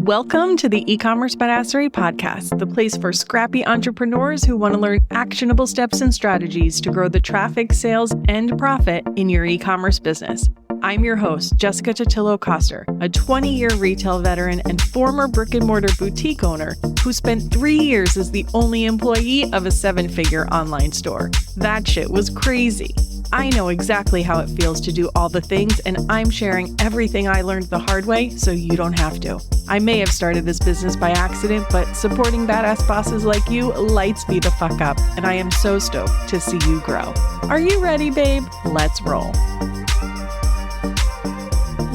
Welcome to the E-commerce Badassery Podcast, the place for scrappy entrepreneurs who want to learn actionable steps and strategies to grow the traffic, sales, and profit in your e-commerce business. I'm your host, Jessica Totillo-Coster, a 20-year retail veteran and former brick-and-mortar boutique owner who spent 3 years as the only employee of a 7-figure online store. That shit was crazy. I know exactly how it feels to do all the things, and I'm sharing everything I learned the hard way so you don't have to. I may have started this business by accident, but supporting badass bosses like you lights me the fuck up, and I am so stoked to see you grow. Are you ready, babe? Let's roll.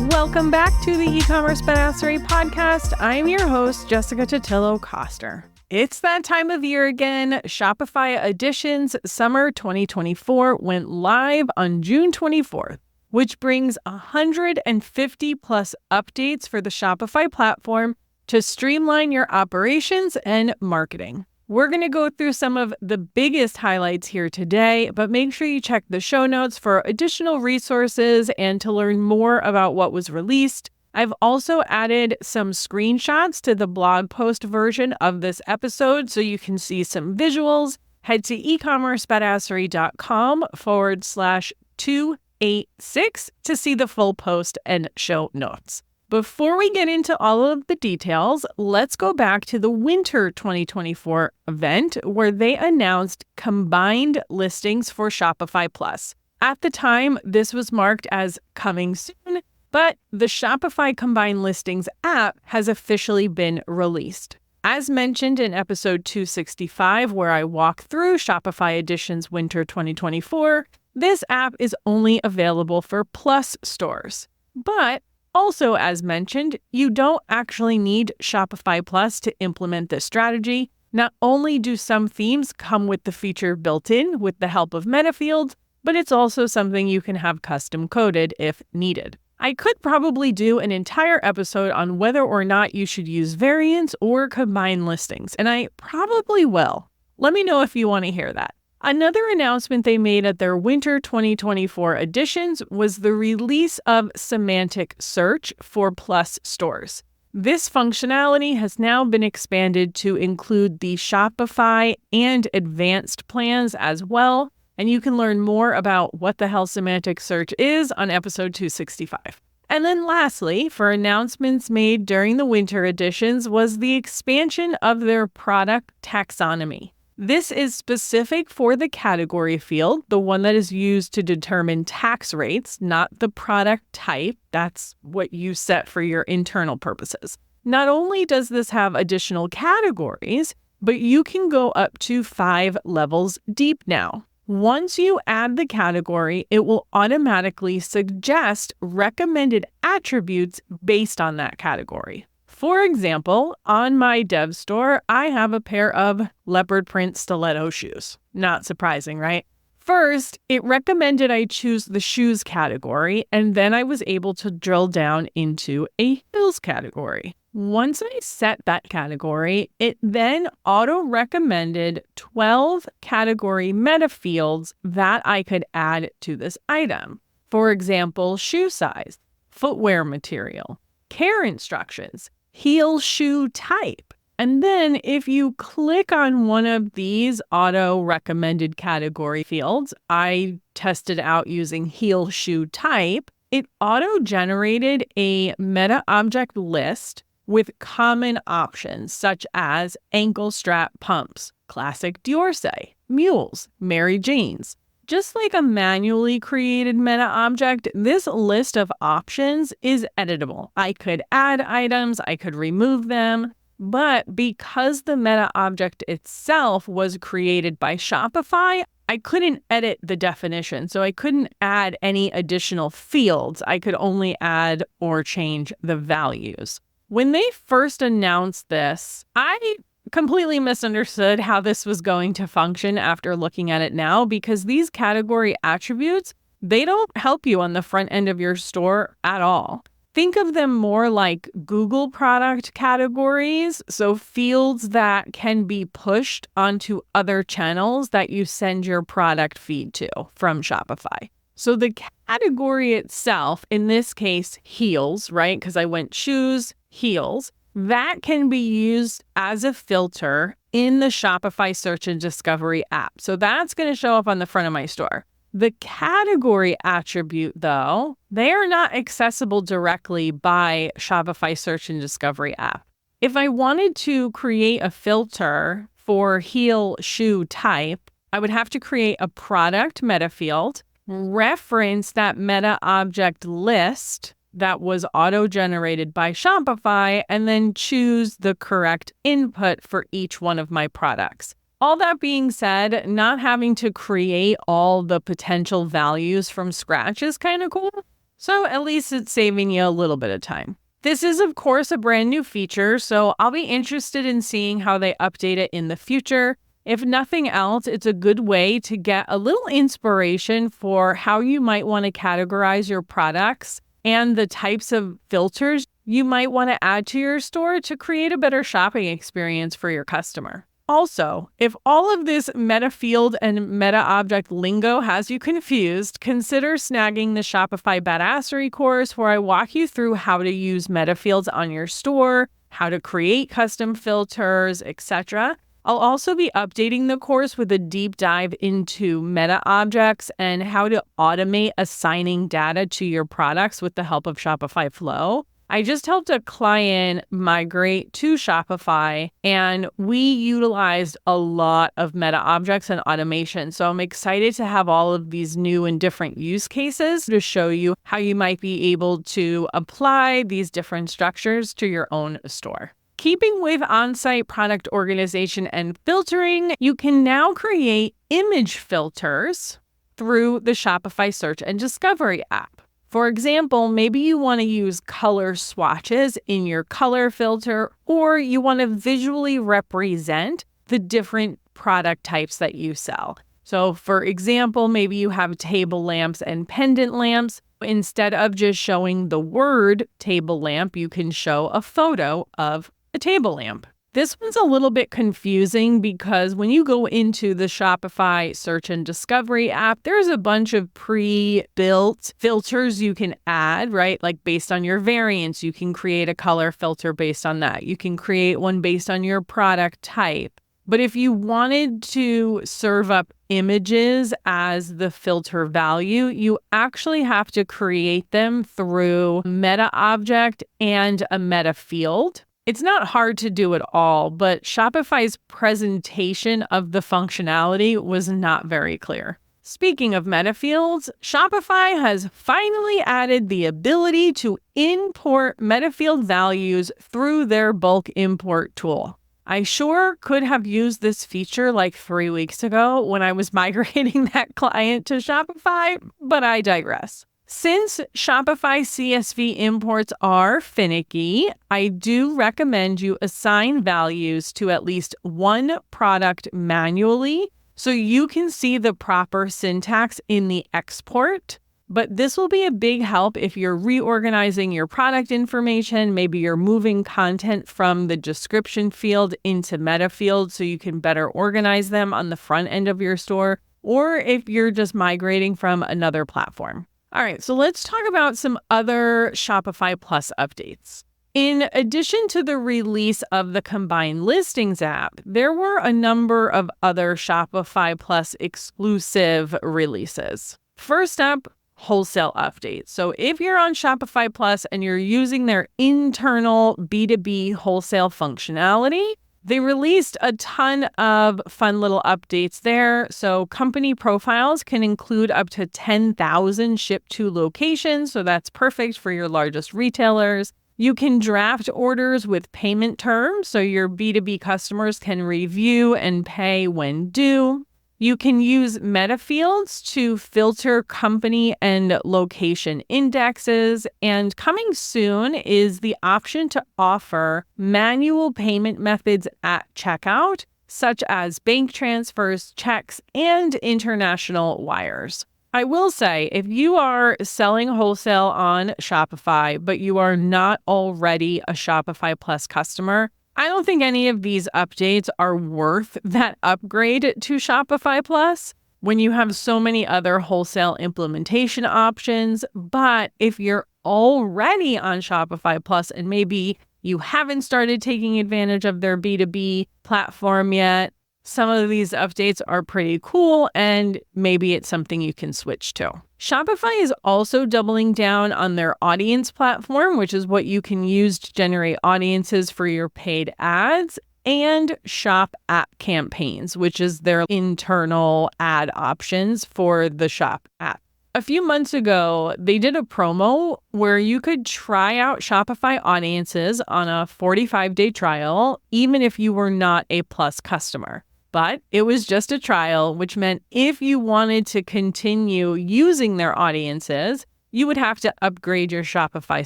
Welcome back to the E-commerce Badassery Podcast. I'm your host, Jessica Totillo-Coster. It's that time of year again. Shopify Editions Summer 2024 went live on June 24th, which brings 150 plus updates for the Shopify platform to streamline your operations and marketing. We're going to go through some of the biggest highlights here today, but make sure you check the show notes for additional resources and to learn more about what was released. I've also added some screenshots to the blog post version of this episode so you can see some visuals. Head to ecommercebadassery.com/286 to see the full post and show notes. Before we get into all of the details, let's go back to the winter 2024 event where they announced combined listings for Shopify Plus. At the time, this was marked as coming soon, but the Shopify Combined Listings app has officially been released. As mentioned in episode 265, where I walk through Shopify Editions Winter 2024, this app is only available for Plus stores. But also, as mentioned, you don't actually need Shopify Plus to implement this strategy. Not only do some themes come with the feature built in with the help of meta fields, but it's also something you can have custom coded if needed. I could probably do an entire episode on whether or not you should use variants or combined listings, and I probably will. Let me know if you want to hear that. Another announcement they made at their Winter 2024 editions was the release of semantic search for Plus stores. This functionality has now been expanded to include the Shopify and advanced plans as well. And you can learn more about what the hell semantic search is on episode 265. And then lastly, for announcements made during the winter editions was the expansion of their product taxonomy. This is specific for the category field, the one that is used to determine tax rates, not the product type. That's what you set for your internal purposes. Not only does this have additional categories, but you can go up to 5 levels deep now. Once you add the category, it will automatically suggest recommended attributes based on that category. For example, on my dev store, I have a pair of leopard print stiletto shoes. Not surprising, right? First, it recommended I choose the shoes category, and then I was able to drill down into a heels category. Once I set that category, it then auto-recommended 12 category meta fields that I could add to this item. For example, shoe size, footwear material, care instructions, heel shoe type. And then if you click on one of these auto-recommended category fields, I tested out using heel shoe type, it auto-generated a meta object list with common options such as ankle strap pumps, classic Diorcé, mules, Mary Janes. Just like a manually created meta object, this list of options is editable. I could add items, I could remove them, but because the meta object itself was created by Shopify, I couldn't edit the definition, so I couldn't add any additional fields. I could only add or change the values. When they first announced this, I completely misunderstood how this was going to function after looking at it now, because these category attributes, they don't help you on the front end of your store at all. Think of them more like Google product categories, so fields that can be pushed onto other channels that you send your product feed to from Shopify. So the category itself, in this case, heels, right? Because I went shoes, heels, that can be used as a filter in the Shopify Search and Discovery app. So that's going to show up on the front of my store. The category attribute, though, they are not accessible directly by Shopify Search and Discovery app. If I wanted to create a filter for heel shoe type, I would have to create a product meta field, reference that meta object list that was auto-generated by Shopify, and then choose the correct input for each one of my products. All that being said, not having to create all the potential values from scratch is kind of cool. So at least it's saving you a little bit of time. This is, of course, a brand new feature, so I'll be interested in seeing how they update it in the future. If nothing else, it's a good way to get a little inspiration for how you might want to categorize your products and the types of filters you might want to add to your store to create a better shopping experience for your customer. Also, if all of this meta field and meta object lingo has you confused, consider snagging the Shopify Badassery course where I walk you through how to use meta fields on your store, how to create custom filters, etc. I'll also be updating the course with a deep dive into meta objects and how to automate assigning data to your products with the help of Shopify Flow. I just helped a client migrate to Shopify, and we utilized a lot of meta objects and automation. So I'm excited to have all of these new and different use cases to show you how you might be able to apply these different structures to your own store. Keeping with on-site product organization and filtering, you can now create image filters through the Shopify Search and Discovery app. For example, maybe you want to use color swatches in your color filter, or you want to visually represent the different product types that you sell. So for example, maybe you have table lamps and pendant lamps. Instead of just showing the word table lamp, you can show a photo of a table lamp. This one's a little bit confusing because when you go into the Shopify Search and Discovery app, there's a bunch of pre-built filters you can add, right? Like based on your variants, you can create a color filter based on that. You can create one based on your product type. But if you wanted to serve up images as the filter value, you actually have to create them through meta object and a meta field. It's not hard to do at all, but Shopify's presentation of the functionality was not very clear. Speaking of meta fields, Shopify has finally added the ability to import meta field values through their bulk import tool. I sure could have used this feature like 3 weeks ago when I was migrating that client to Shopify, but I digress. Since Shopify CSV imports are finicky, I do recommend you assign values to at least one product manually so you can see the proper syntax in the export. But this will be a big help if you're reorganizing your product information. Maybe you're moving content from the description field into meta field so you can better organize them on the front end of your store, or if you're just migrating from another platform. All right, so let's talk about some other Shopify Plus updates. In addition to the release of the Combined Listings app, there were a number of other Shopify Plus exclusive releases. First up, wholesale updates. So if you're on Shopify Plus and you're using their internal B2B wholesale functionality, they released a ton of fun little updates there. So company profiles can include up to 10,000 ship-to locations. So that's perfect for your largest retailers. You can draft orders with payment terms, so your B2B customers can review and pay when due. You can use meta fields to filter company and location indexes. And coming soon is the option to offer manual payment methods at checkout, such as bank transfers, checks, and international wires. I will say, if you are selling wholesale on Shopify, but you are not already a Shopify Plus customer, I don't think any of these updates are worth that upgrade to Shopify Plus when you have so many other wholesale implementation options. But if you're already on Shopify Plus and maybe you haven't started taking advantage of their B2B platform yet, some of these updates are pretty cool, and maybe it's something you can switch to. Shopify is also doubling down on their audience platform, which is what you can use to generate audiences for your paid ads, and Shop app campaigns, which is their internal ad options for the Shop app. A few months ago, they did a promo where you could try out Shopify audiences on a 45-day trial, even if you were not a Plus customer. But it was just a trial, which meant if you wanted to continue using their audiences, you would have to upgrade your Shopify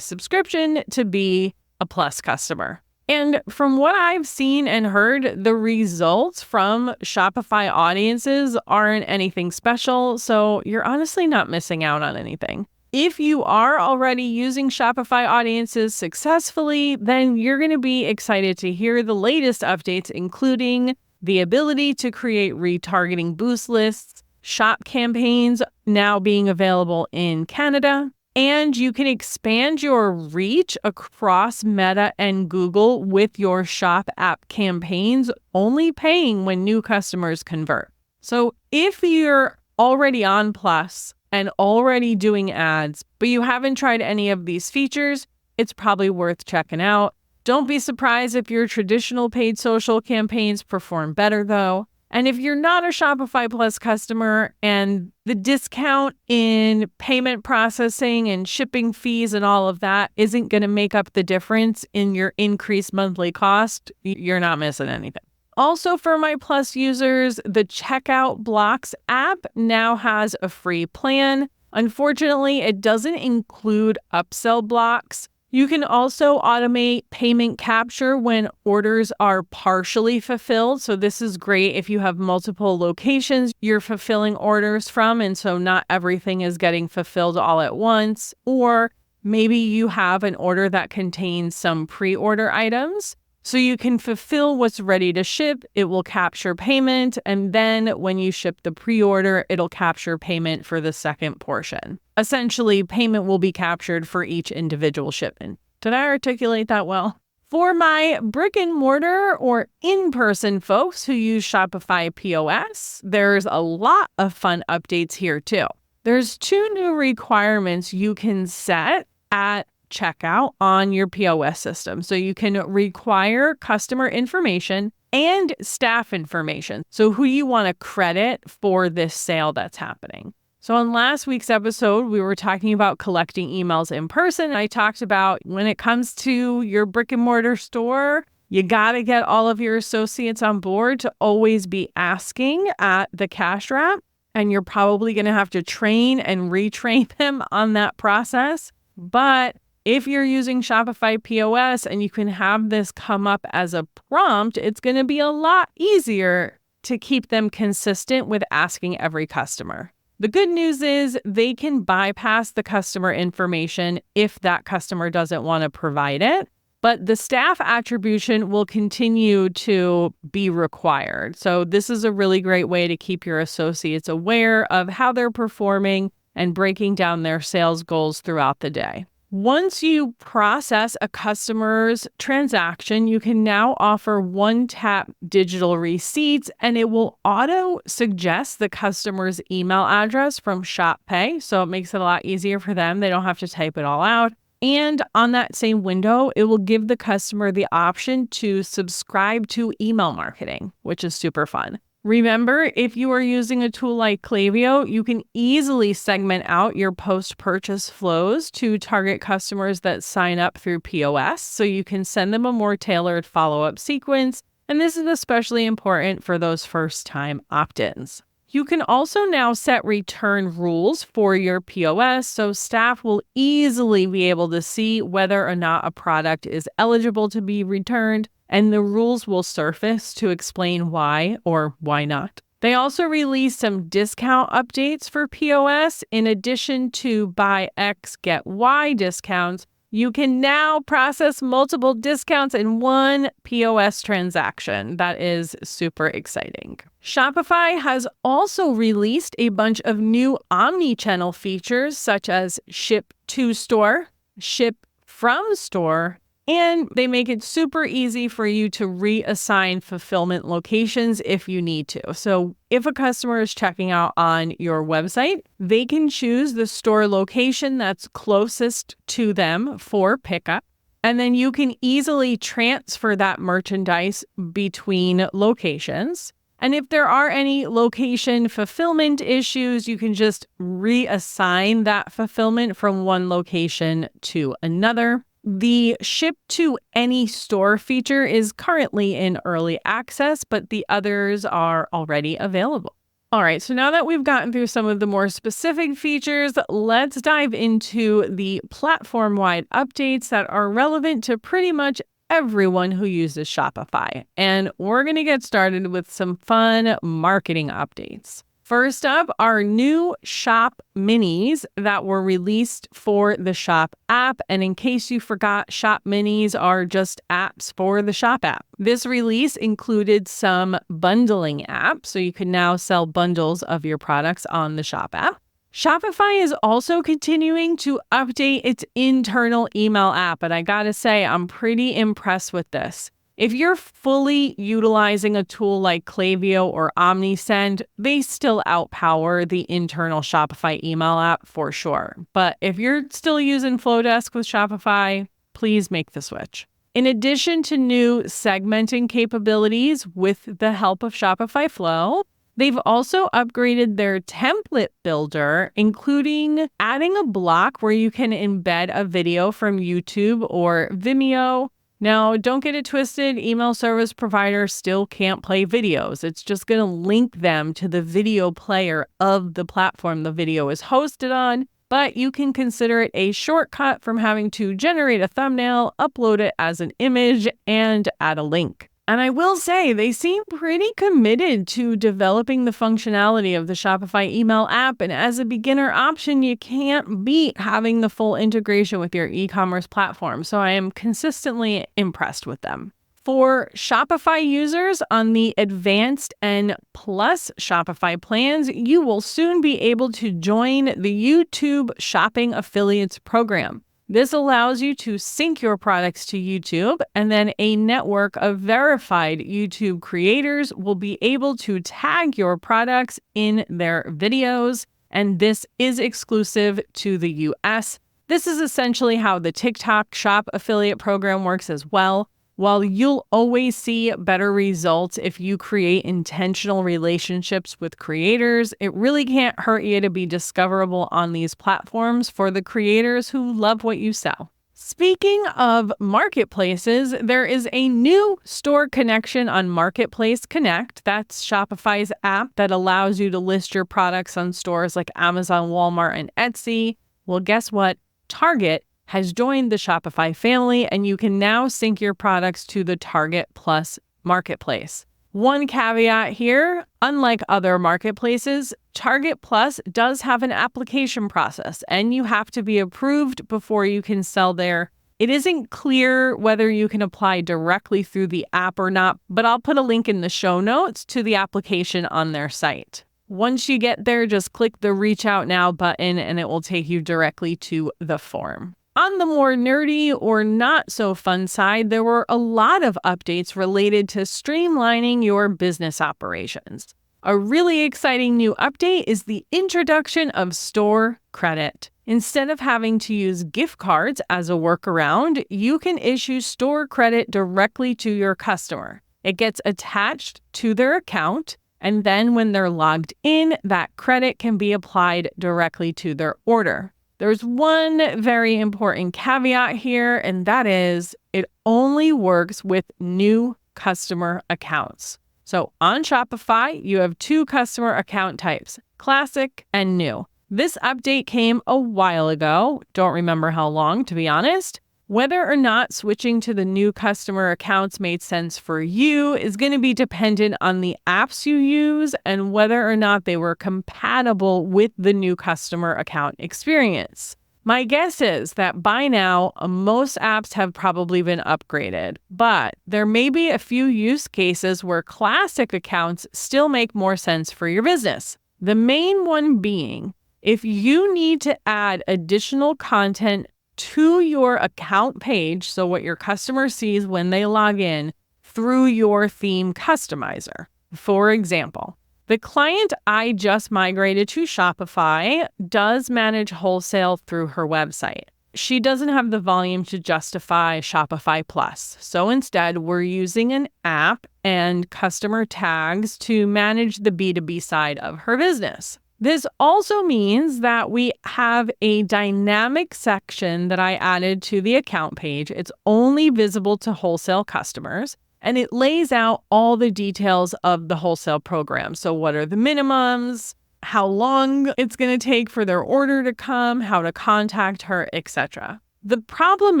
subscription to be a Plus customer. And from what I've seen and heard, the results from Shopify audiences aren't anything special, so you're honestly not missing out on anything. If you are already using Shopify audiences successfully, then you're going to be excited to hear the latest updates, including the ability to create retargeting boost lists, shop campaigns now being available in Canada, and you can expand your reach across Meta and Google with your Shop app campaigns, only paying when new customers convert. So if you're already on Plus and already doing ads, but you haven't tried any of these features, it's probably worth checking out. Don't be surprised if your traditional paid social campaigns perform better, though. And if you're not a Shopify Plus customer and the discount in payment processing and shipping fees and all of that isn't going to make up the difference in your increased monthly cost, you're not missing anything. Also, for my Plus users, the Checkout Blocks app now has a free plan. Unfortunately, it doesn't include upsell blocks. You can also automate payment capture when orders are partially fulfilled. So this is great if you have multiple locations you're fulfilling orders from, and so not everything is getting fulfilled all at once. Or maybe you have an order that contains some pre-order items. So you can fulfill what's ready to ship, it will capture payment, and then when you ship the pre-order, it'll capture payment for the second portion. Essentially, payment will be captured for each individual shipment. Did I articulate that well? For my brick and mortar or in-person folks who use Shopify POS, there's a lot of fun updates here too. There's 2 new requirements you can set at checkout on your POS system. So you can require customer information and staff information. So who you want to credit for this sale that's happening. So on last week's episode, we were talking about collecting emails in person. I talked about when it comes to your brick and mortar store, you got to get all of your associates on board to always be asking at the cash wrap. And you're probably going to have to train and retrain them on that process. But if you're using Shopify POS and you can have this come up as a prompt, it's going to be a lot easier to keep them consistent with asking every customer. The good news is they can bypass the customer information if that customer doesn't want to provide it, but the staff attribution will continue to be required. So this is a really great way to keep your associates aware of how they're performing and breaking down their sales goals throughout the day. Once you process a customer's transaction, you can now offer one-tap digital receipts, and it will auto-suggest the customer's email address from ShopPay, so it makes it a lot easier for them. They don't have to type it all out. And on that same window, it will give the customer the option to subscribe to email marketing, which is super fun. Remember, if you are using a tool like Klaviyo, you can easily segment out your post-purchase flows to target customers that sign up through POS, so you can send them a more tailored follow-up sequence, and this is especially important for those first-time opt-ins. You can also now set return rules for your POS, so staff will easily be able to see whether or not a product is eligible to be returned, and the rules will surface to explain why or why not. They also released some discount updates for POS. In addition to buy X, get Y discounts, you can now process multiple discounts in one POS transaction. That is super exciting. Shopify has also released a bunch of new omni-channel features such as ship to store, ship from store, And they make it super easy for you to reassign fulfillment locations if you need to. So if a customer is checking out on your website, they can choose the store location that's closest to them for pickup. And then you can easily transfer that merchandise between locations. And if there are any location fulfillment issues, you can just reassign that fulfillment from one location to another. The ship to any store feature is currently in early access, but the others are already available. All right, so now that we've gotten through some of the more specific features, let's dive into the platform-wide updates that are relevant to pretty much everyone who uses Shopify. And we're going to get started with some fun marketing updates. First up are new Shop Minis that were released for the Shop app. And in case you forgot, Shop Minis are just apps for the Shop app. This release included some bundling apps, so you can now sell bundles of your products on the Shop app. Shopify is also continuing to update its internal email app, and I gotta say, I'm pretty impressed with this. If you're fully utilizing a tool like Klaviyo or OmniSend, they still outpower the internal Shopify email app for sure. But if you're still using Flowdesk with Shopify, please make the switch. In addition to new segmenting capabilities with the help of Shopify Flow, they've also upgraded their template builder, including adding a block where you can embed a video from YouTube or Vimeo. Now, don't get it twisted, email service providers still can't play videos. It's just going to link them to the video player of the platform the video is hosted on, but you can consider it a shortcut from having to generate a thumbnail, upload it as an image, and add a link. And I will say, they seem pretty committed to developing the functionality of the Shopify email app. And as a beginner option, you can't beat having the full integration with your e-commerce platform. So I am consistently impressed with them. For Shopify users on the Advanced and Plus Shopify plans, you will soon be able to join the YouTube Shopping Affiliates program. This allows you to sync your products to YouTube, and then a network of verified YouTube creators will be able to tag your products in their videos, and this is exclusive to the US. This is essentially how the TikTok Shop affiliate program works as well. While you'll always see better results if you create intentional relationships with creators, it really can't hurt you to be discoverable on these platforms for the creators who love what you sell. Speaking of marketplaces, there is a new store connection on Marketplace Connect. That's Shopify's app that allows you to list your products on stores like Amazon, Walmart, and Etsy. Well, guess what? Target has joined the Shopify family, and you can now sync your products to the Target Plus marketplace. One caveat here, unlike other marketplaces, Target Plus does have an application process, and you have to be approved before you can sell there. It isn't clear whether you can apply directly through the app or not, but I'll put a link in the show notes to the application on their site. Once you get there, just click the Reach Out Now button, and it will take you directly to the form. On the more nerdy or not so fun side, there were a lot of updates related to streamlining your business operations. A really exciting new update is the introduction of store credit. Instead of having to use gift cards as a workaround, you can issue store credit directly to your customer. It gets attached to their account, and then when they're logged in, that credit can be applied directly to their order. There's one very important caveat here, and that is it only works with new customer accounts. So on Shopify, you have two customer account types, classic and new. This update came a while ago. Don't remember how long, to be honest. Whether or not switching to the new customer accounts made sense for you is going to be dependent on the apps you use and whether or not they were compatible with the new customer account experience. My guess is that by now, most apps have probably been upgraded, but there may be a few use cases where classic accounts still make more sense for your business. The main one being, if you need to add additional content to your account page, so what your customer sees when they log in, through your theme customizer. For example, the client I just migrated to Shopify does manage wholesale through her website. She doesn't have the volume to justify Shopify Plus. So instead, we're using an app and customer tags to manage the B2B side of her business. This also means that we have a dynamic section that I added to the account page. It's only visible to wholesale customers, and it lays out all the details of the wholesale program. So what are the minimums, how long it's going to take for their order to come, how to contact her, etc. The problem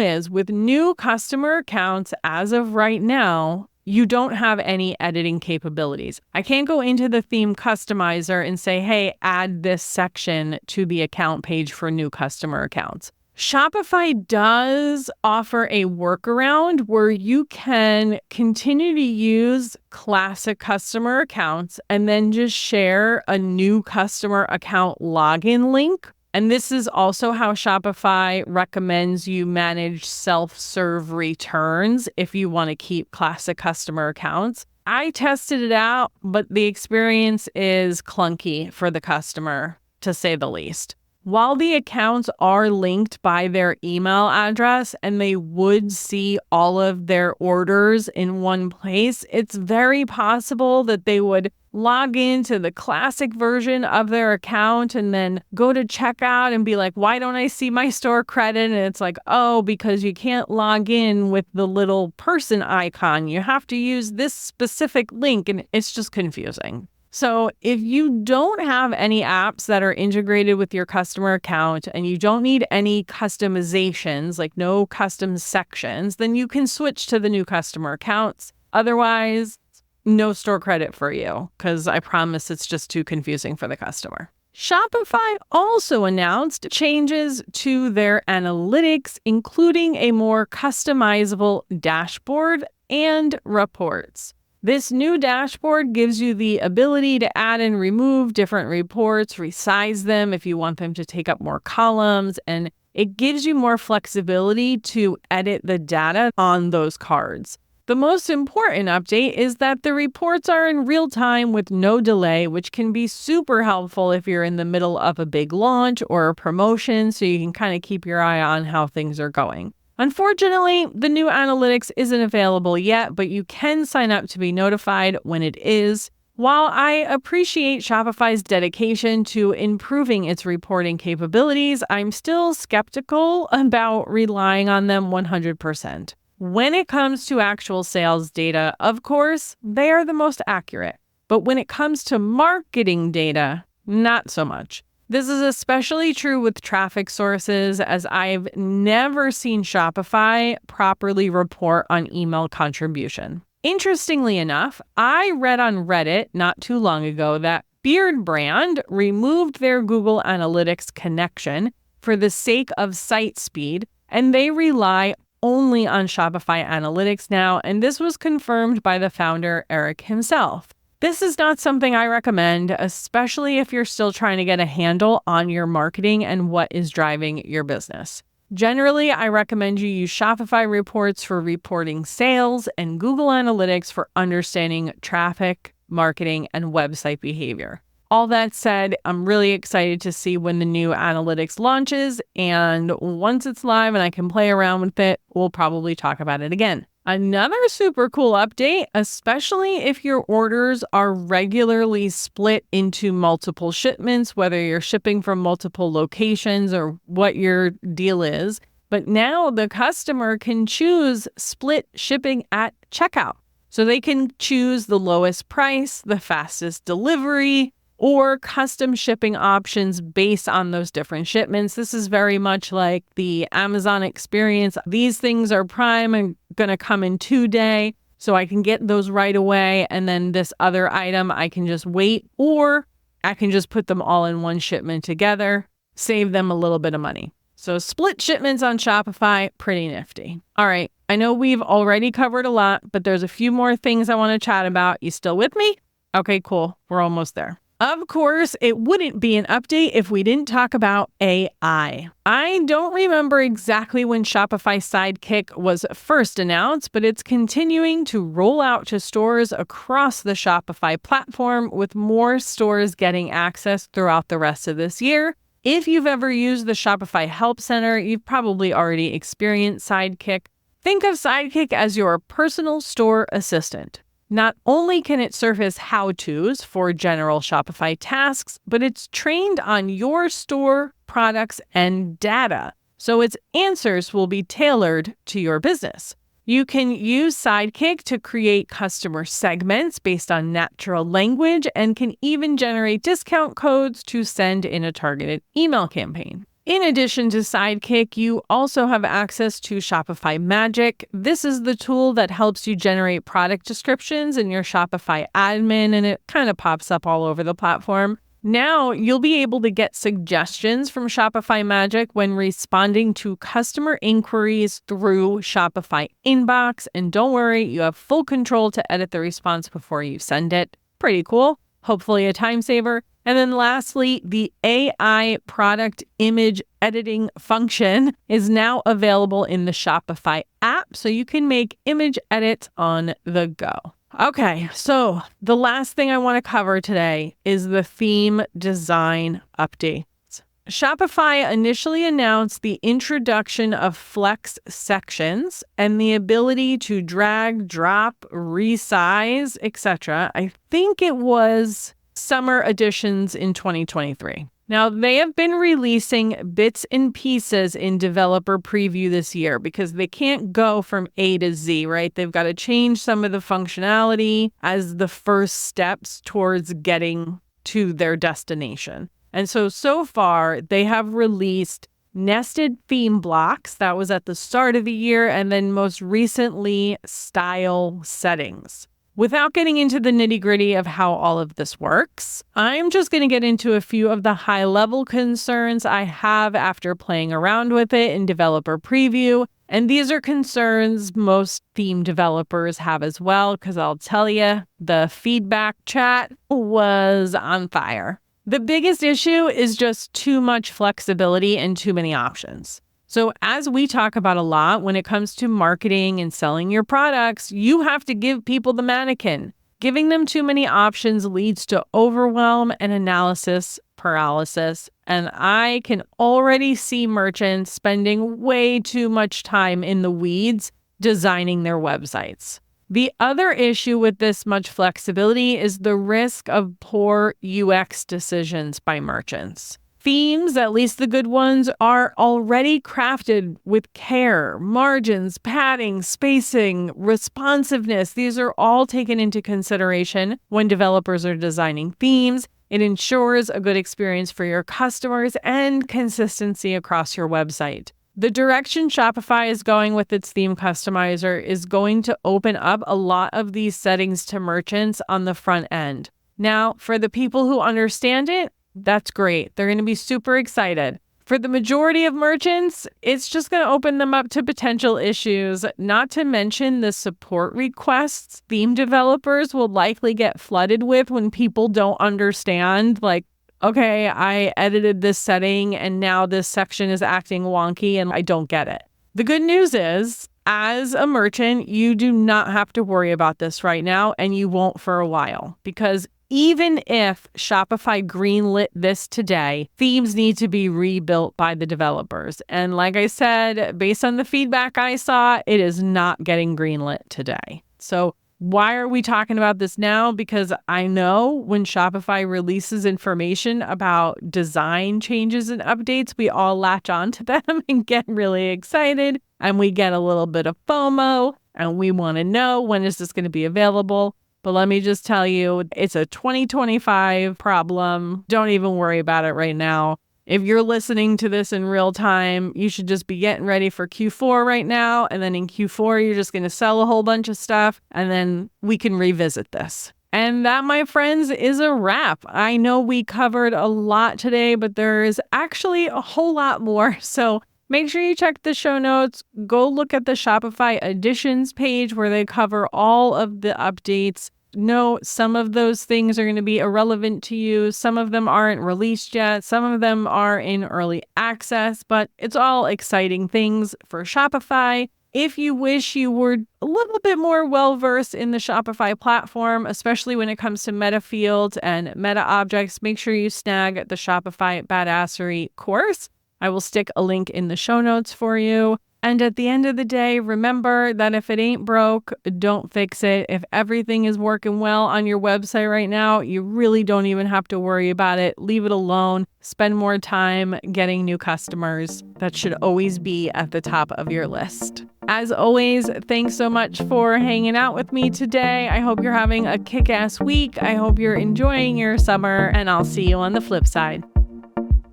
is with new customer accounts as of right now, you don't have any editing capabilities. I can't go into the theme customizer and say, hey, add this section to the account page for new customer accounts. Shopify does offer a workaround where you can continue to use classic customer accounts and then just share a new customer account login link. And this is also how Shopify recommends you manage self-serve returns if you want to keep classic customer accounts. I tested it out, but the experience is clunky for the customer, to say the least. While the accounts are linked by their email address and they would see all of their orders in one place, it's very possible that they would log into the classic version of their account and then go to checkout and be like, why don't I see my store credit? And it's like, oh, because you can't log in with the little person icon. You have to use this specific link, and it's just confusing. So if you don't have any apps that are integrated with your customer account and you don't need any customizations, like no custom sections, then you can switch to the new customer accounts. Otherwise, no store credit for you, because I promise it's just too confusing for the customer. Shopify also announced changes to their analytics, including a more customizable dashboard and reports. This new dashboard gives you the ability to add and remove different reports, resize them if you want them to take up more columns, and it gives you more flexibility to edit the data on those cards. The most important update is that the reports are in real time with no delay, which can be super helpful if you're in the middle of a big launch or a promotion, so you can kind of keep your eye on how things are going. Unfortunately, the new analytics isn't available yet, but you can sign up to be notified when it is. While I appreciate Shopify's dedication to improving its reporting capabilities, I'm still skeptical about relying on them 100%. When it comes to actual sales data, of course, they are the most accurate. But when it comes to marketing data, not so much. This is especially true with traffic sources, as I've never seen Shopify properly report on email contribution. Interestingly enough, I read on Reddit not too long ago that Beard Brand removed their Google Analytics connection for the sake of site speed, and they rely only on Shopify Analytics now, and this was confirmed by the founder, Eric himself. This is not something I recommend, especially if you're still trying to get a handle on your marketing and what is driving your business. Generally, I recommend you use Shopify reports for reporting sales and Google Analytics for understanding traffic, marketing, and website behavior. All that said, I'm really excited to see when the new analytics launches, and once it's live and I can play around with it, we'll probably talk about it again. Another super cool update, especially if your orders are regularly split into multiple shipments, whether you're shipping from multiple locations or what your deal is. But now the customer can choose split shipping at checkout. So they can choose the lowest price, the fastest delivery, or custom shipping options based on those different shipments. This is very much like the Amazon experience. These things are prime and going to come in 2-day, so I can get those right away. And then this other item, I can just wait, or I can just put them all in one shipment together, save them a little bit of money. So split shipments on Shopify, pretty nifty. All right, I know we've already covered a lot, but there's a few more things I want to chat about. You still with me? Okay, cool. We're almost there. Of course, it wouldn't be an update if we didn't talk about AI. I don't remember exactly when Shopify Sidekick was first announced, but it's continuing to roll out to stores across the Shopify platform, with more stores getting access throughout the rest of this year. If you've ever used the Shopify Help Center, you've probably already experienced Sidekick. Think of Sidekick as your personal store assistant. Not only can it surface how-tos for general Shopify tasks, but it's trained on your store, products, and data, so its answers will be tailored to your business. You can use Sidekick to create customer segments based on natural language and can even generate discount codes to send in a targeted email campaign. In addition to Sidekick, you also have access to Shopify Magic. This is the tool that helps you generate product descriptions in your Shopify admin, and it kind of pops up all over the platform. Now you'll be able to get suggestions from Shopify Magic when responding to customer inquiries through Shopify Inbox. And don't worry, you have full control to edit the response before you send it. Pretty cool. Hopefully a time saver. And then lastly, the AI product image editing function is now available in the Shopify app, so you can make image edits on the go. Okay, so the last thing I want to cover today is the theme design updates. Shopify initially announced the introduction of flex sections and the ability to drag, drop, resize, etc. I think it was summer editions in 2023. Now, they have been releasing bits and pieces in developer preview this year because they can't go from A to Z, right? They've got to change some of the functionality as the first steps towards getting to their destination. And so far, they have released nested theme blocks. That was at the start of the year. And then most recently, style settings. Without getting into the nitty-gritty of how all of this works, I'm just going to get into a few of the high-level concerns I have after playing around with it in developer preview. And these are concerns most theme developers have as well, because I'll tell you, the feedback chat was on fire. The biggest issue is just too much flexibility and too many options. So as we talk about a lot when it comes to marketing and selling your products, you have to give people the mannequin. Giving them too many options leads to overwhelm and analysis paralysis. And I can already see merchants spending way too much time in the weeds designing their websites. The other issue with this much flexibility is the risk of poor UX decisions by merchants. Themes, at least the good ones, are already crafted with care, margins, padding, spacing, responsiveness. These are all taken into consideration when developers are designing themes. It ensures a good experience for your customers and consistency across your website. The direction Shopify is going with its theme customizer is going to open up a lot of these settings to merchants on the front end. Now, for the people who understand it, that's great. They're going to be super excited. For the majority of merchants, it's just going to open them up to potential issues, not to mention the support requests theme developers will likely get flooded with when people don't understand, like, okay, I edited this setting and now this section is acting wonky and I don't get it. The good news is, as a merchant, you do not have to worry about this right now, and you won't for a while, because even if Shopify greenlit this today, themes need to be rebuilt by the developers. And like I said, based on the feedback I saw, it is not getting greenlit today. So why are we talking about this now? Because I know when Shopify releases information about design changes and updates, we all latch onto them and get really excited. And we get a little bit of FOMO and we want to know, when is this going to be available? But let me just tell you, it's a 2025 problem. Don't even worry about it right now. If you're listening to this in real time, you should just be getting ready for Q4 right now. And then in Q4, you're just going to sell a whole bunch of stuff. And then we can revisit this. And that, my friends, is a wrap. I know we covered a lot today, but there is actually a whole lot more. So make sure you check the show notes. Go look at the Shopify Editions page where they cover all of the updates. know some of those things are going to be irrelevant to you. Some of them aren't released yet. Some of them are in early access, but it's all exciting things for Shopify. If you wish you were a little bit more well-versed in the Shopify platform, especially when it comes to meta fields and meta objects, make sure you snag the Shopify Badassery course. I will stick a link in the show notes for you. And at the end of the day, remember that if it ain't broke, don't fix it. If everything is working well on your website right now, you really don't even have to worry about it. Leave it alone. Spend more time getting new customers. That should always be at the top of your list. As always, thanks so much for hanging out with me today. I hope you're having a kick-ass week. I hope you're enjoying your summer, and I'll see you on the flip side.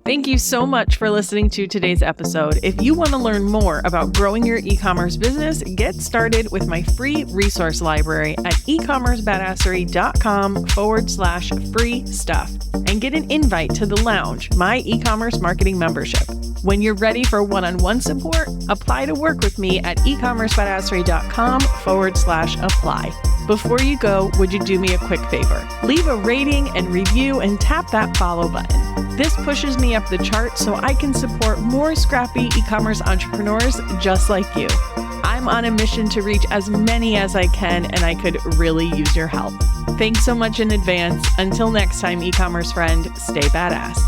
Thank you so much for listening to today's episode. If you want to learn more about growing your e-commerce business, get started with my free resource library at ecommercebadassery.com/free stuff and get an invite to the Lounge, my e-commerce marketing membership. When you're ready for one-on-one support, apply to work with me at ecommercebadassery.com/apply. Before you go, would you do me a quick favor? Leave a rating and review and tap that follow button. This pushes me up the chart so I can support more scrappy e-commerce entrepreneurs just like you. I'm on a mission to reach as many as I can, and I could really use your help. Thanks so much in advance. Until next time, e-commerce friend, stay badass.